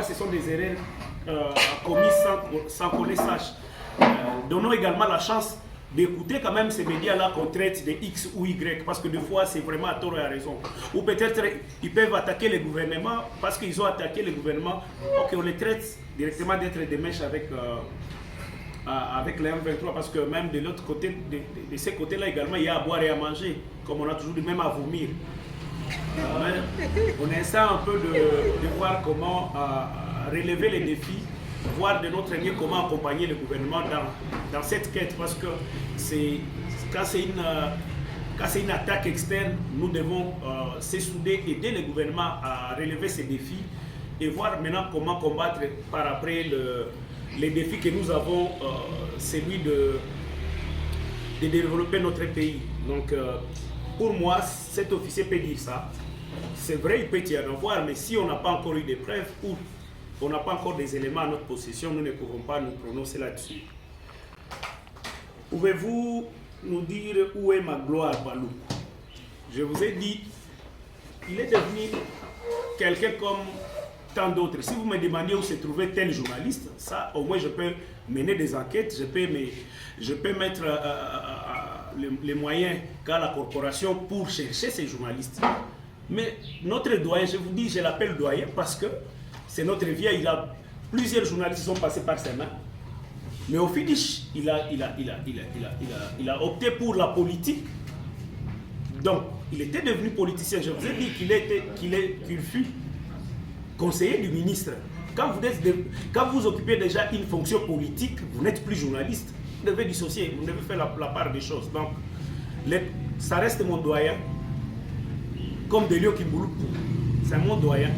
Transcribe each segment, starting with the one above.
Ce sont des erreurs commises sans qu'on les sache. Donnons également la chance d'écouter quand même ces médias-là qu'on traite de X ou Y, parce que des fois c'est vraiment à tort et à raison. Ou peut-être ils peuvent attaquer le gouvernement parce qu'ils ont attaqué le gouvernement, on les traite directement d'être des mèches avec les M23, parce que même de l'autre côté, de ces côtés-là également, il y a à boire et à manger, comme on a toujours dit, même à vomir. On essaie un peu de voir comment relever les défis, voir de notre mieux comment accompagner le gouvernement dans cette quête, parce que quand c'est une attaque externe, nous devons s'essouder, aider le gouvernement à relever ces défis et voir maintenant comment combattre par après les défis que nous avons, celui de développer notre pays. Donc, pour moi, cet officier peut dire ça. C'est vrai, il peut y en avoir, mais si on n'a pas encore eu des preuves ou on n'a pas encore des éléments à notre possession, nous ne pouvons pas nous prononcer là-dessus. Pouvez-vous nous dire où est Magloire Balou? Je vous ai dit, il est devenu quelqu'un comme tant d'autres. Si vous me demandez où se trouvait tel journaliste, ça, au moins, je peux mener des enquêtes, je peux mettre les moyens qu'a la corporation pour chercher ces journalistes. Mais notre doyen, je vous dis, je l'appelle doyen parce que c'est notre vie. Plusieurs journalistes sont passés par ses mains. Mais au finish, il a opté pour la politique. Donc, il était devenu politicien. Je vous ai dit qu'il fut conseiller du ministre. Quand vous occupez déjà une fonction politique, vous n'êtes plus journaliste. Vous devez dissocier, vous devez faire la part des choses. Donc, ça reste mon doyen. Comme Delio Kimbulu, c'est mon doyen.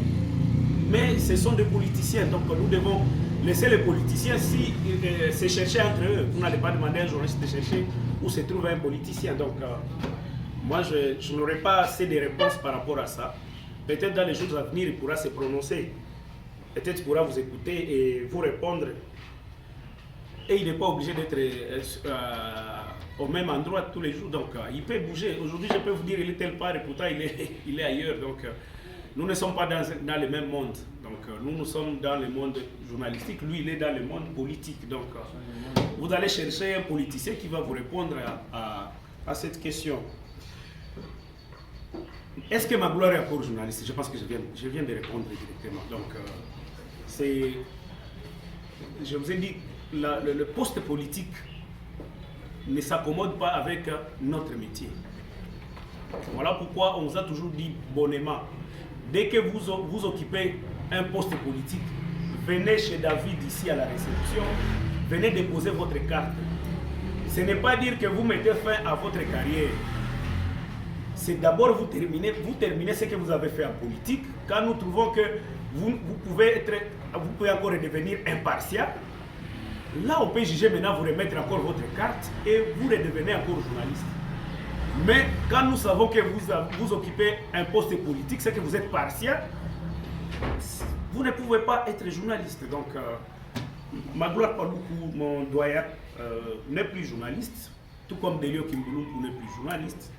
Mais ce sont des politiciens, donc nous devons laisser les politiciens se chercher entre eux. Vous n'allez pas demander à un journaliste de chercher où se trouve un politicien. Donc, moi, je n'aurai pas assez de réponses par rapport à ça. Peut-être dans les jours à venir, il pourra se prononcer. Peut-être qu'il pourra vous écouter et vous répondre. Et il n'est pas obligé d'être au même endroit tous les jours. Donc, il peut bouger. Aujourd'hui, je peux vous dire qu'il est tel part et pourtant il est ailleurs. Donc, nous ne sommes pas dans le même monde. Donc, nous sommes dans le monde journalistique. Lui, il est dans le monde politique. Donc, vous allez chercher un politicien qui va vous répondre à cette question. Est-ce que Magloire est encore journaliste? Je pense que je viens de répondre directement. Donc, je vous ai dit, le poste politique ne s'accommode pas avec notre métier. Voilà pourquoi on vous a toujours dit bonnement, dès que vous occupez un poste politique, venez chez David ici à la réception, venez déposer votre carte. Ce n'est pas dire que vous mettez fin à votre carrière. C'est d'abord vous terminez ce que vous avez fait en politique. Quand nous trouvons que vous pouvez encore devenir impartial, là, on peut juger maintenant, vous remettre encore votre carte et vous redevenez encore journaliste. Mais quand nous savons que vous occupez un poste politique, c'est que vous êtes partial, vous ne pouvez pas être journaliste. Donc, Magloire Paloukou, mon doyen, n'est plus journaliste, tout comme Delio Kimbulu n'est plus journaliste.